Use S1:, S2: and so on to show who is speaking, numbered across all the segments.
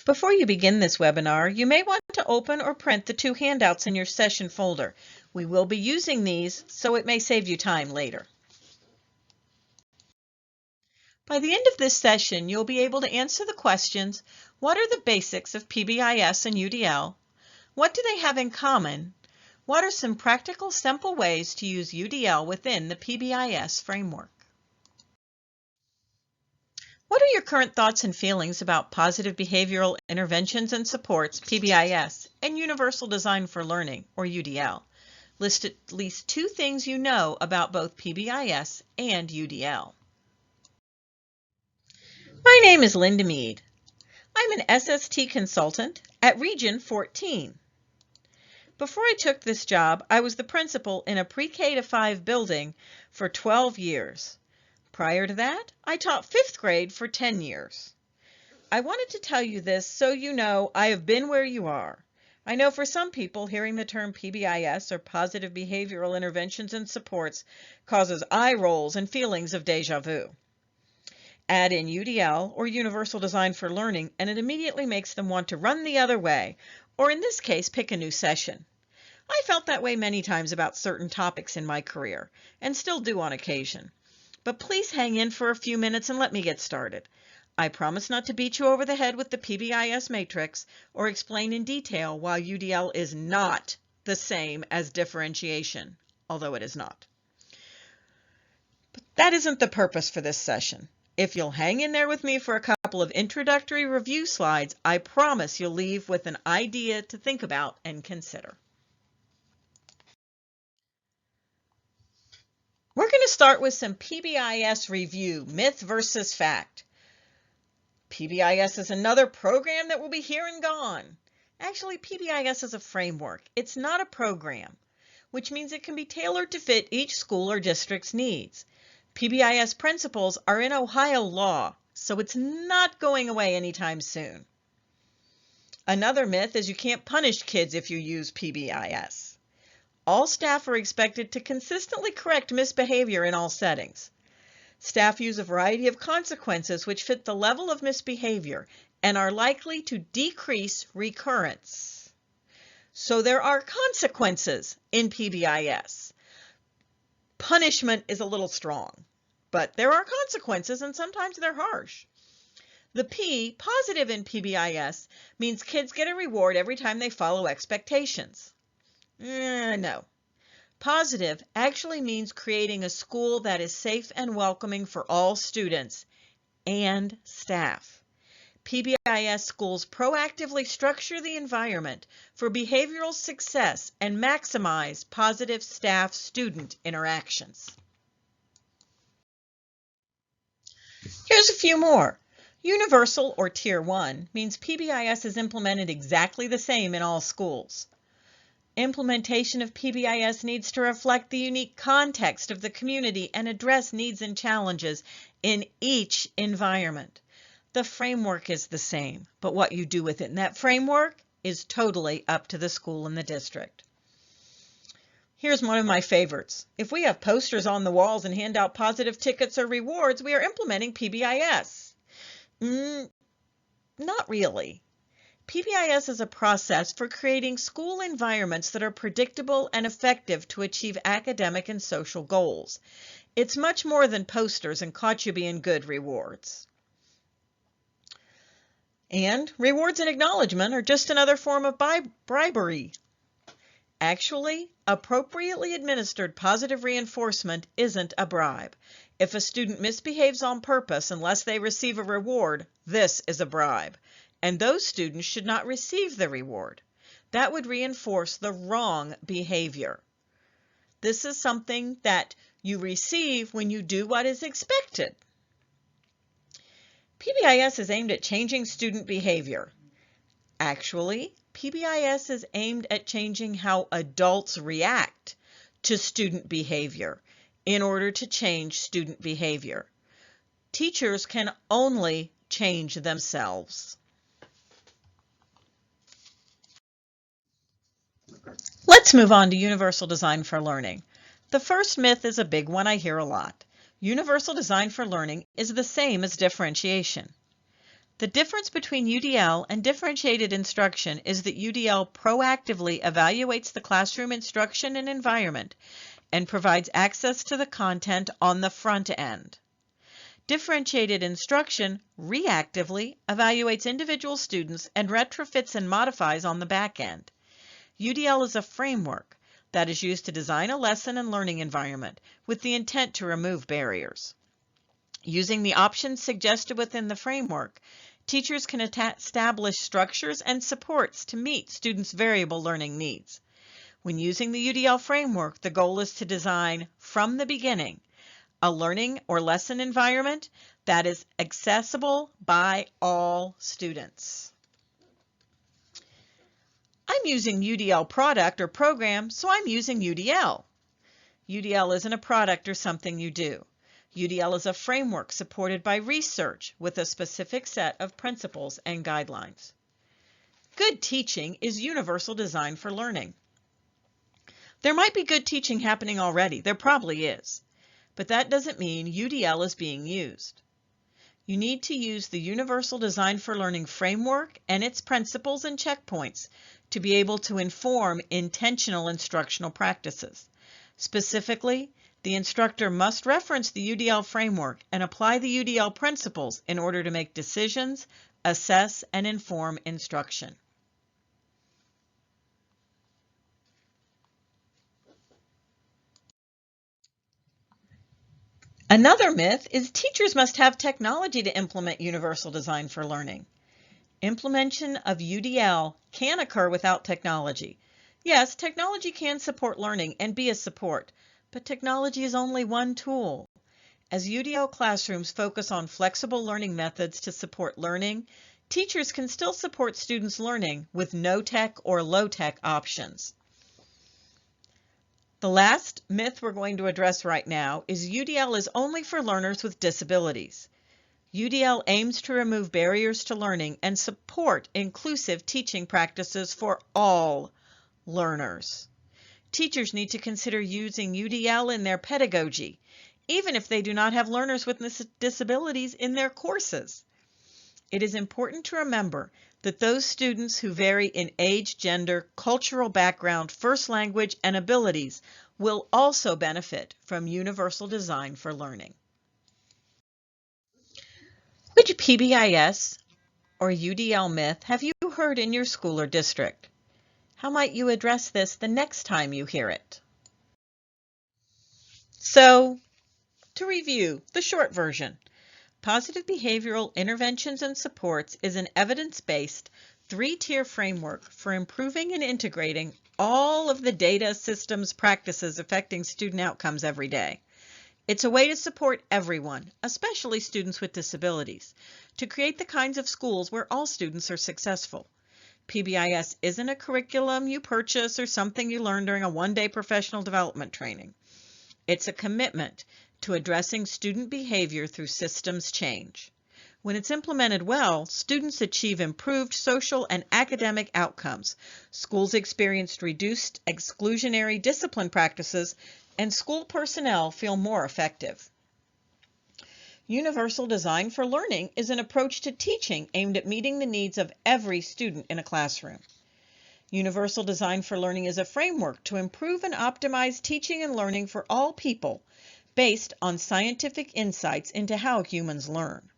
S1: Before you begin this webinar, you may want to open or print the two handouts in your session folder. We will be using these, so it may save you time later. By the end of this session, you'll be able to answer the questions: what are the basics of PBIS and UDL? What do they have in common? What are some practical, simple ways to use UDL within the PBIS framework? What are your current thoughts and feelings about positive behavioral interventions and supports, PBIS, and Universal Design for Learning, or UDL? List at least two things you know about both PBIS and UDL. My name is Linda Mead. I'm an SST consultant at Region 14. Before I took this job, I was the principal in a pre-K to 5 building for 12 years. Prior to that, I taught 5th grade for 10 years. I wanted to tell you this so you know I have been where you are. I know for some people, hearing the term PBIS, or Positive Behavioral Interventions and Supports, causes eye rolls and feelings of deja vu. Add in UDL, or Universal Design for Learning, and it immediately makes them want to run the other way, or in this case, pick a new session. I felt that way many times about certain topics in my career, and still do on occasion. But please hang in for a few minutes and let me get started. I promise not to beat you over the head with the PBIS matrix or explain in detail why UDL is not the same as differentiation, although it is not. But that isn't the purpose for this session. If you'll hang in there with me for a couple of introductory review slides, I promise you'll leave with an idea to think about and consider. We're going to start with some PBIS review, myth versus fact. PBIS is another program that will be here and gone. Actually, PBIS is a framework. It's not a program, which means it can be tailored to fit each school or district's needs. PBIS principles are in Ohio law, so it's not going away anytime soon. Another myth is you can't punish kids if you use PBIS. All staff are expected to consistently correct misbehavior in all settings. Staff use a variety of consequences which fit the level of misbehavior and are likely to decrease recurrence. So there are consequences in PBIS. Punishment is a little strong, but there are consequences and sometimes they're harsh. The P, positive in PBIS, means kids get a reward every time they follow expectations. No. Positive actually means creating a school that is safe and welcoming for all students and staff. PBIS schools proactively structure the environment for behavioral success and maximize positive staff-student interactions. Here's a few more. Universal, or Tier 1, means PBIS is implemented exactly the same in all schools. Implementation of PBIS needs to reflect the unique context of the community and address needs and challenges in each environment. The framework is the same, but what you do within that framework is totally up to the school and the district. Here's one of my favorites. If we have posters on the walls and hand out positive tickets or rewards, we are implementing PBIS. Not really. PBIS is a process for creating school environments that are predictable and effective to achieve academic and social goals. It's much more than posters and caught you being good rewards. And rewards and acknowledgement are just another form of bribery. Actually, appropriately administered positive reinforcement isn't a bribe. If a student misbehaves on purpose unless they receive a reward, this is a bribe. And those students should not receive the reward. That would reinforce the wrong behavior. This is something that you receive when you do what is expected. PBIS is aimed at changing student behavior. Actually, PBIS is aimed at changing how adults react to student behavior in order to change student behavior. Teachers can only change themselves. Let's move on to Universal Design for Learning. The first myth is a big one I hear a lot. Universal Design for Learning is the same as differentiation. The difference between UDL and differentiated instruction is that UDL proactively evaluates the classroom instruction and environment and provides access to the content on the front end. Differentiated instruction reactively evaluates individual students and retrofits and modifies on the back end. UDL is a framework that is used to design a lesson and learning environment with the intent to remove barriers. Using the options suggested within the framework, teachers can establish structures and supports to meet students' variable learning needs. When using the UDL framework, the goal is to design, from the beginning, a learning or lesson environment that is accessible by all students. I'm using UDL product or program, so I'm using UDL. UDL isn't a product or something you do. UDL is a framework supported by research with a specific set of principles and guidelines. Good teaching is universal design for learning. There might be good teaching happening already. There probably is. But that doesn't mean UDL is being used. You need to use the Universal Design for Learning framework and its principles and checkpoints to be able to inform intentional instructional practices. Specifically, the instructor must reference the UDL framework and apply the UDL principles in order to make decisions, assess, and inform instruction. Another myth is teachers must have technology to implement Universal Design for Learning. Implementation of UDL can occur without technology. Yes, technology can support learning and be a support, but technology is only one tool. As UDL classrooms focus on flexible learning methods to support learning, teachers can still support students' learning with no-tech or low-tech options. The last myth we're going to address right now is UDL is only for learners with disabilities. UDL aims to remove barriers to learning and support inclusive teaching practices for all learners. Teachers need to consider using UDL in their pedagogy, even if they do not have learners with disabilities in their courses. It is important to remember that those students who vary in age, gender, cultural background, first language, and abilities will also benefit from Universal Design for Learning. Which PBIS or UDL myth have you heard in your school or district? How might you address this the next time you hear it? So, to review, the short version. Positive Behavioral Interventions and Supports is an evidence-based, three-tier framework for improving and integrating all of the data, systems, practices affecting student outcomes every day. It's a way to support everyone, especially students with disabilities, to create the kinds of schools where all students are successful. PBIS isn't a curriculum you purchase or something you learn during a one-day professional development training. It's a commitment to addressing student behavior through systems change. When it's implemented well, students achieve improved social and academic outcomes. Schools experience reduced exclusionary discipline practices, and school personnel feel more effective. Universal Design for Learning is an approach to teaching aimed at meeting the needs of every student in a classroom. Universal Design for Learning is a framework to improve and optimize teaching and learning for all people, based on scientific insights into how humans learn.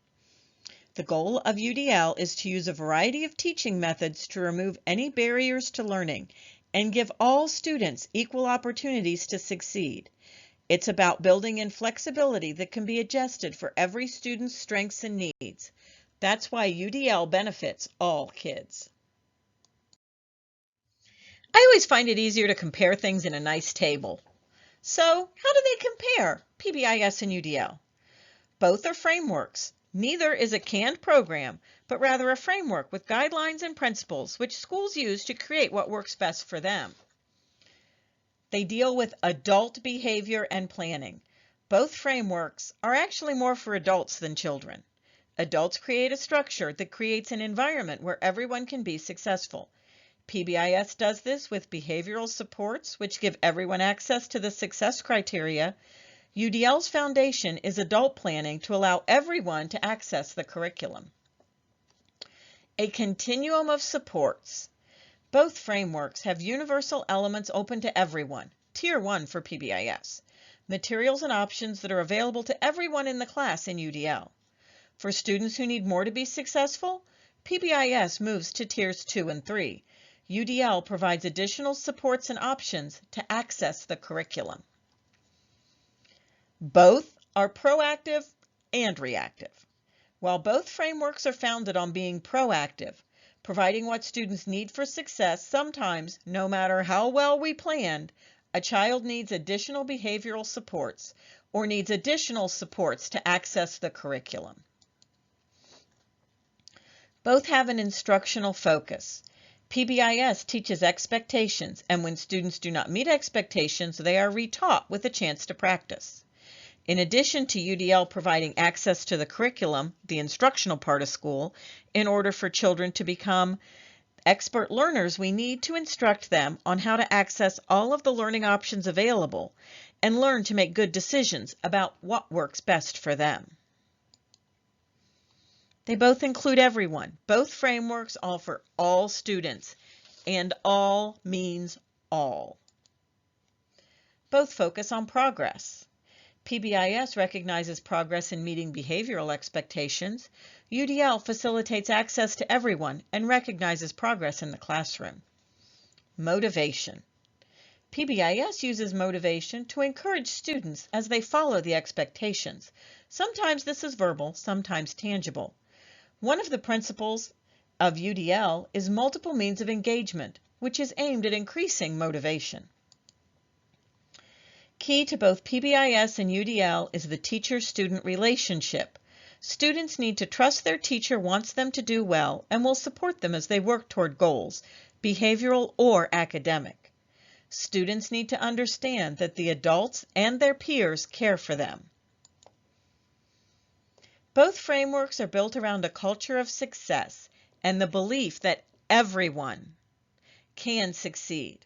S1: The goal of UDL is to use a variety of teaching methods to remove any barriers to learning and give all students equal opportunities to succeed. It's about building in flexibility that can be adjusted for every student's strengths and needs. That's why UDL benefits all kids. I always find it easier to compare things in a nice table. So, how do they compare, PBIS and UDL? Both are frameworks. Neither is a canned program, but rather a framework with guidelines and principles which schools use to create what works best for them. They deal with adult behavior and planning. Both frameworks are actually more for adults than children. Adults create a structure that creates an environment where everyone can be successful. PBIS does this with behavioral supports, which give everyone access to the success criteria. UDL's foundation is adult planning to allow everyone to access the curriculum. A continuum of supports. Both frameworks have universal elements open to everyone, Tier 1 for PBIS, materials and options that are available to everyone in the class in UDL. For students who need more to be successful, PBIS moves to Tiers 2 and 3. UDL provides additional supports and options to access the curriculum. Both are proactive and reactive. While both frameworks are founded on being proactive, providing what students need for success, sometimes, no matter how well we planned, a child needs additional behavioral supports or needs additional supports to access the curriculum. Both have an instructional focus. PBIS teaches expectations, and when students do not meet expectations, they are retaught with a chance to practice. In addition to UDL providing access to the curriculum, the instructional part of school, in order for children to become expert learners, we need to instruct them on how to access all of the learning options available and learn to make good decisions about what works best for them. They both include everyone. Both frameworks offer all students, and all means all. Both focus on progress. PBIS recognizes progress in meeting behavioral expectations. UDL facilitates access to everyone and recognizes progress in the classroom. Motivation. PBIS uses motivation to encourage students as they follow the expectations. Sometimes this is verbal, sometimes tangible. One of the principles of UDL is multiple means of engagement, which is aimed at increasing motivation. Key to both PBIS and UDL is the teacher-student relationship. Students need to trust their teacher wants them to do well and will support them as they work toward goals, behavioral or academic. Students need to understand that the adults and their peers care for them. Both frameworks are built around a culture of success and the belief that everyone can succeed.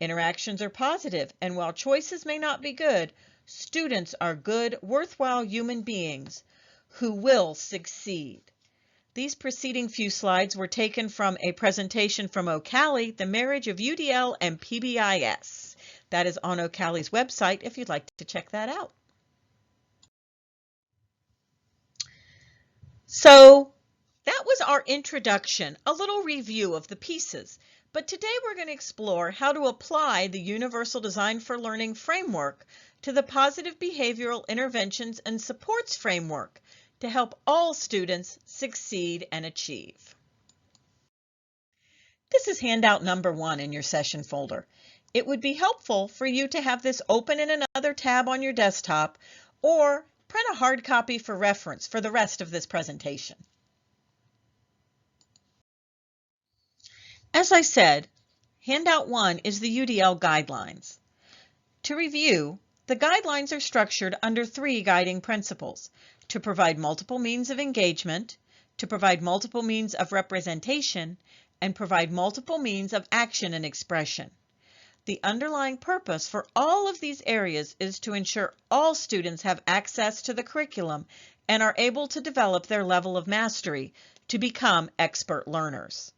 S1: Interactions are positive, and while choices may not be good, students are good, worthwhile human beings who will succeed. These preceding few slides were taken from a presentation from O'Calley, The Marriage of UDL and PBIS. That is on O'Calley's website if you'd like to check that out. So that was our introduction, a little review of the pieces. But today we're going to explore how to apply the Universal Design for Learning framework to the Positive Behavioral Interventions and Supports framework to help all students succeed and achieve. This is handout number 1 in your session folder. It would be helpful for you to have this open in another tab on your desktop or print a hard copy for reference for the rest of this presentation. As I said, handout 1 is the UDL guidelines. To review, the guidelines are structured under 3 guiding principles: to provide multiple means of engagement, to provide multiple means of representation, and provide multiple means of action and expression. The underlying purpose for all of these areas is to ensure all students have access to the curriculum and are able to develop their level of mastery to become expert learners.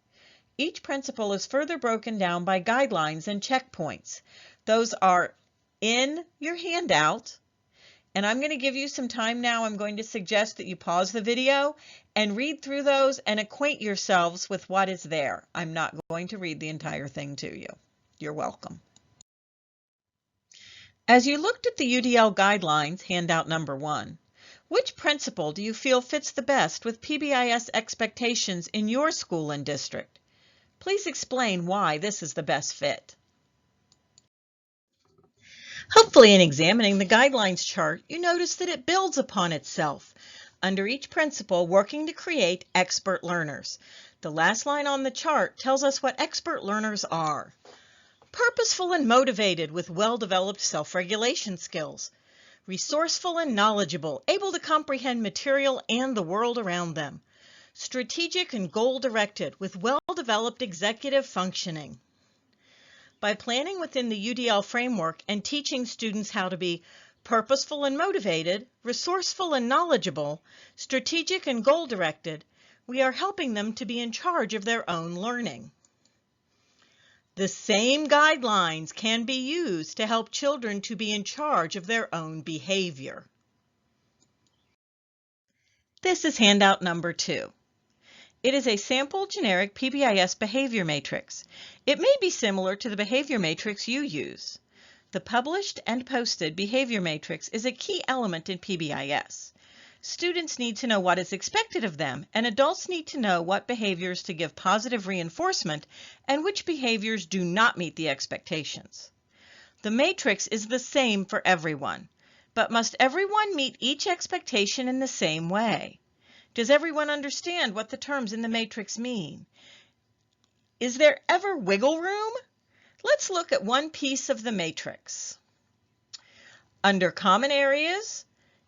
S1: Each principle is further broken down by guidelines and checkpoints. Those are in your handout, and I'm going to give you some time now. I'm going to suggest that you pause the video and read through those and acquaint yourselves with what is there. I'm not going to read the entire thing to you. You're welcome. As you looked at the UDL guidelines, handout number 1, which principle do you feel fits the best with PBIS expectations in your school and district? Please explain why this is the best fit. Hopefully, in examining the guidelines chart, you notice that it builds upon itself, under each principle working to create expert learners. The last line on the chart tells us what expert learners are: purposeful and motivated with well-developed self-regulation skills, resourceful and knowledgeable, able to comprehend material and the world around them, strategic and goal-directed with well-developed executive functioning. By planning within the UDL framework and teaching students how to be purposeful and motivated, resourceful and knowledgeable, strategic and goal-directed, We are helping them to be in charge of their own learning. The same guidelines can be used to help children to be in charge of their own behavior. This is handout number 2. It is a sample generic PBIS behavior matrix. It may be similar to the behavior matrix you use. The published and posted behavior matrix is a key element in PBIS. Students need to know what is expected of them, and adults need to know what behaviors to give positive reinforcement and which behaviors do not meet the expectations. The matrix is the same for everyone, but must everyone meet each expectation in the same way? Does everyone understand what the terms in the matrix mean? Is there ever wiggle room? Let's look at one piece of the matrix. Under common areas,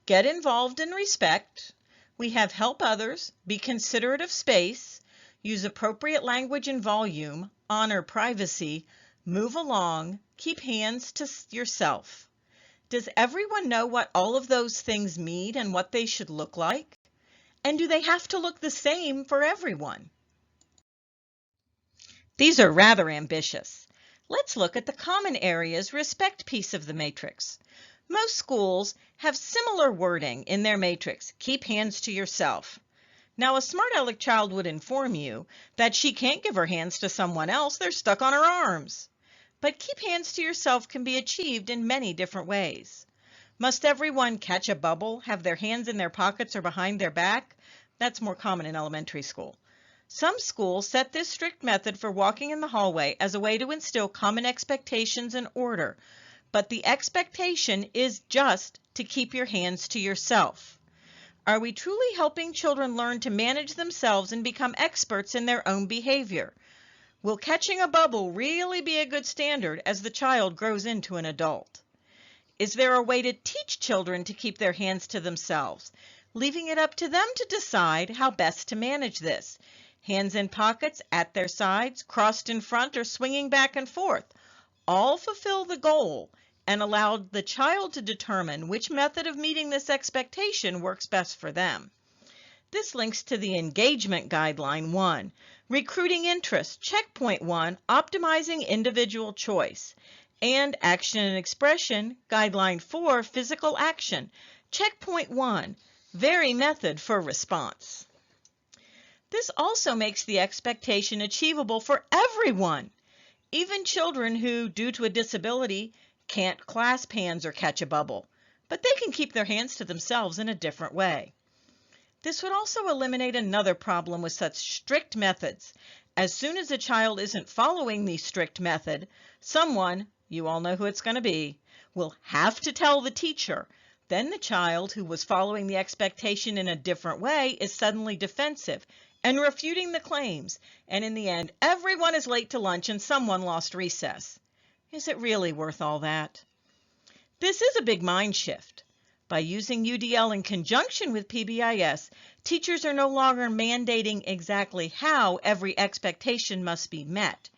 S1: get involved and respect, we have help others, be considerate of space, use appropriate language and volume, honor privacy, move along, keep hands to yourself. Does everyone know what all of those things mean and what they should look like? And do they have to look the same for everyone? These are rather ambitious. Let's look at the common areas respect piece of the matrix. Most schools have similar wording in their matrix, keep hands to yourself. Now a smart aleck child would inform you that she can't give her hands to someone else, they're stuck on her arms. But keep hands to yourself can be achieved in many different ways. Must everyone catch a bubble, have their hands in their pockets or behind their back? That's more common in elementary school. Some schools set this strict method for walking in the hallway as a way to instill common expectations and order, but the expectation is just to keep your hands to yourself. Are we truly helping children learn to manage themselves and become experts in their own behavior? Will catching a bubble really be a good standard as the child grows into an adult? Is there a way to teach children to keep their hands to themselves, leaving it up to them to decide how best to manage this? Hands in pockets, at their sides, crossed in front, or swinging back and forth, all fulfill the goal and allow the child to determine which method of meeting this expectation works best for them. This links to the Engagement Guideline 1, Recruiting Interest, Checkpoint 1, Optimizing Individual Choice, and Action and Expression, Guideline 4, Physical Action, Checkpoint 1, Vary Method for Response. This also makes the expectation achievable for everyone, even children who, due to a disability, can't clasp hands or catch a bubble, but they can keep their hands to themselves in a different way. This would also eliminate another problem with such strict methods. As soon as a child isn't following the strict method, someone, you all know who it's going to be, will have to tell the teacher. Then the child who was following the expectation in a different way is suddenly defensive and refuting the claims, and in the end, everyone is late to lunch and someone lost recess. Is it really worth all that? This is a big mind shift. By using UDL in conjunction with PBIS, teachers are no longer mandating exactly how every expectation must be met.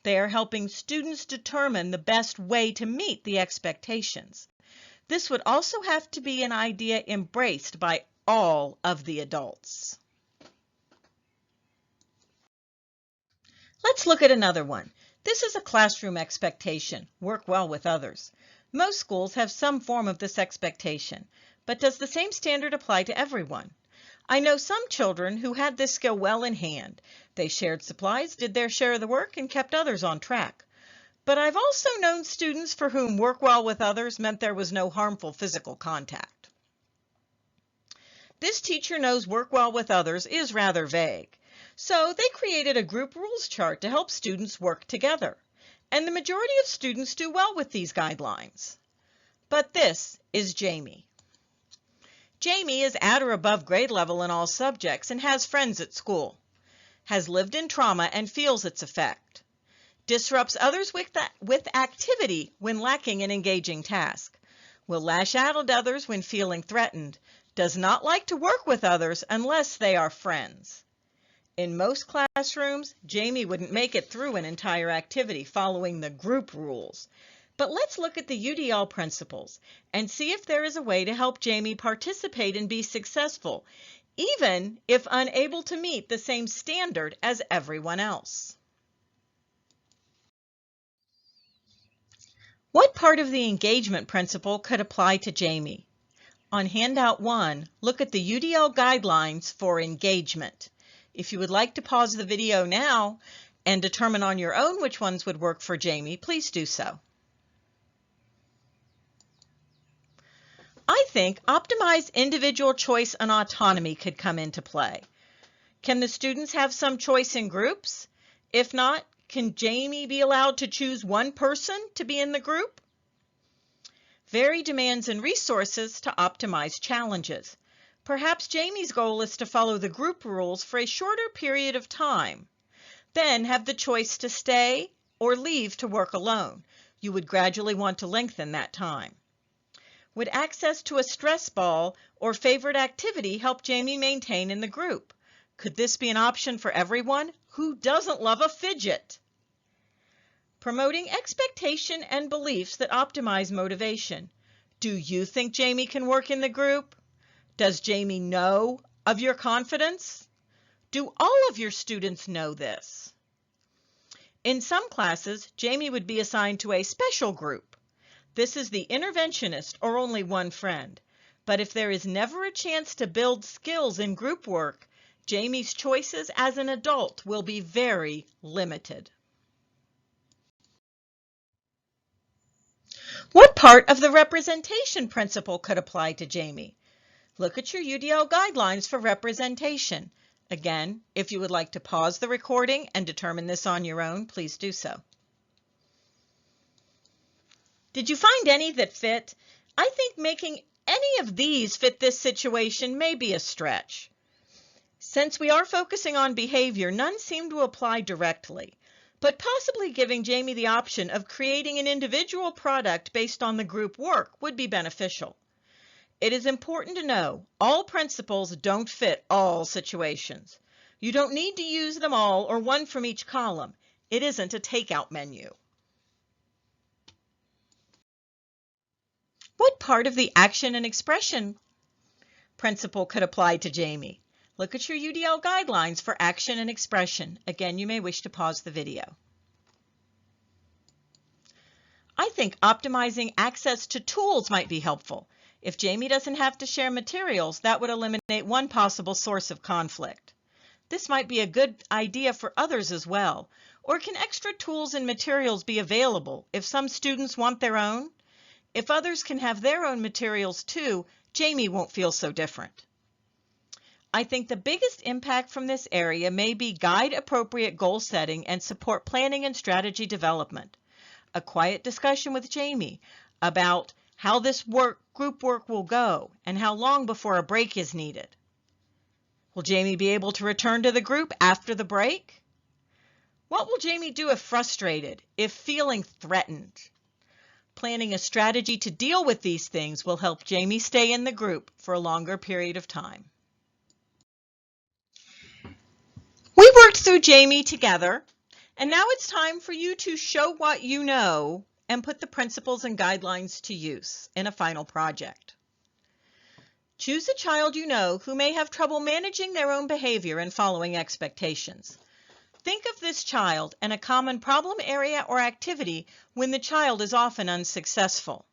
S1: They are helping students determine the best way to meet the expectations. This would also have to be an idea embraced by all of the adults. Let's look at another one. This is a classroom expectation, work well with others. Most schools have some form of this expectation, but does the same standard apply to everyone? I know some children who had this skill well in hand. They shared supplies, did their share of the work, and kept others on track. But I've also known students for whom work well with others meant there was no harmful physical contact. This teacher knows work well with others is rather vague. So they created a group rules chart to help students work together. And the majority of students do well with these guidelines. But this is Jamie. Jamie is at or above grade level in all subjects and has friends at school. Has lived in trauma and feels its effect. Disrupts others with activity when lacking an engaging task. Will lash out at others when feeling threatened. Does not like to work with others unless they are friends. In most classrooms, Jamie wouldn't make it through an entire activity following the group rules. But let's look at the UDL principles and see if there is a way to help Jamie participate and be successful, even if unable to meet the same standard as everyone else. What part of the engagement principle could apply to Jamie? On handout 1, look at the UDL guidelines for engagement. If you would like to pause the video now and determine on your own which ones would work for Jamie, please do so. I think optimized individual choice and autonomy could come into play. Can the students have some choice in groups? If not, can Jamie be allowed to choose one person to be in the group? Vary demands and resources to optimize challenges. Perhaps Jamie's goal is to follow the group rules for a shorter period of time. Then have the choice to stay or leave to work alone. You would gradually want to lengthen that time. Would access to a stress ball or favorite activity help Jamie maintain in the group? Could this be an option for everyone? Who doesn't love a fidget? Promoting expectation and beliefs that optimize motivation. Do you think Jamie can work in the group? Does Jamie know of your confidence? Do all of your students know this? In some classes, Jamie would be assigned to a special group. This is the interventionist or only one friend. But if there is never a chance to build skills in group work, Jamie's choices as an adult will be very limited. What part of the representation principle could apply to Jamie? Look at your UDL guidelines for representation. Again, if you would like to pause the recording and determine this on your own, please do so. Did you find any that fit? I think making any of these fit this situation may be a stretch. Since we are focusing on behavior, none seem to apply directly, but possibly giving Jamie the option of creating an individual product based on the group work would be beneficial. It is important to know all principles don't fit all situations. You don't need to use them all or one from each column. It isn't a takeout menu. What part of the action and expression principle could apply to Jamie? Look at your UDL guidelines for action and expression. Again, you may wish to pause the video. I think optimizing access to tools might be helpful. If Jamie doesn't have to share materials, that would eliminate one possible source of conflict. This might be a good idea for others as well. Or can extra tools and materials be available if some students want their own? If others can have their own materials too, Jamie won't feel so different. I think the biggest impact from this area may be guide appropriate goal setting and support planning and strategy development. A quiet discussion with Jamie about how this group work will go and how long before a break is needed. Will Jamie be able to return to the group after the break? What will Jamie do if frustrated, if feeling threatened? Planning a strategy to deal with these things will help Jamie stay in the group for a longer period of time. We worked through Jamie together, and now it's time for you to show what you know and put the principles and guidelines to use in a final project. Choose a child you know who may have trouble managing their own behavior and following expectations. Think of this child and a common problem area or activity when the child is often unsuccessful.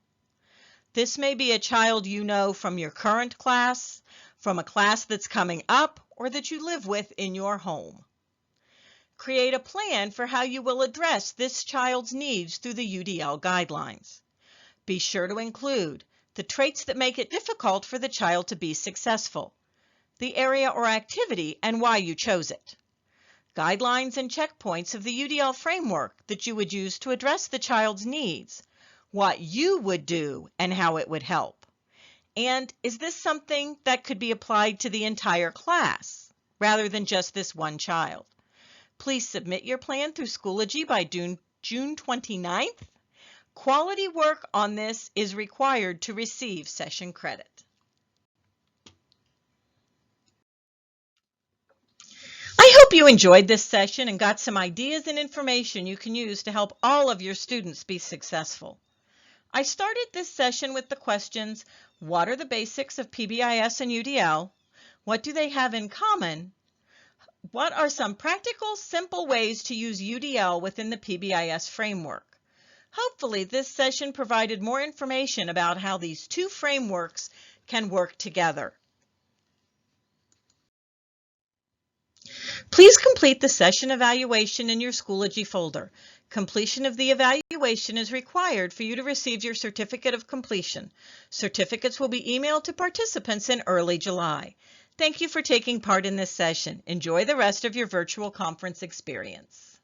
S1: This may be a child you know from your current class, from a class that's coming up, or that you live with in your home. Create a plan for how you will address this child's needs through the UDL guidelines. Be sure to include the traits that make it difficult for the child to be successful, the area or activity, and why you chose it. Guidelines and checkpoints of the UDL framework that you would use to address the child's needs, what you would do and how it would help. And is this something that could be applied to the entire class rather than just this one child? Please submit your plan through Schoology by June 29th. Quality work on this is required to receive session credit. I hope you enjoyed this session and got some ideas and information you can use to help all of your students be successful. I started this session with the questions, what are the basics of PBIS and UDL? What do they have in common? What are some practical, simple ways to use UDL within the PBIS framework? Hopefully, this session provided more information about how these two frameworks can work together. Please complete the session evaluation in your Schoology folder. Completion of the evaluation is required for you to receive your certificate of completion. Certificates will be emailed to participants in early July. Thank you for taking part in this session. Enjoy the rest of your virtual conference experience.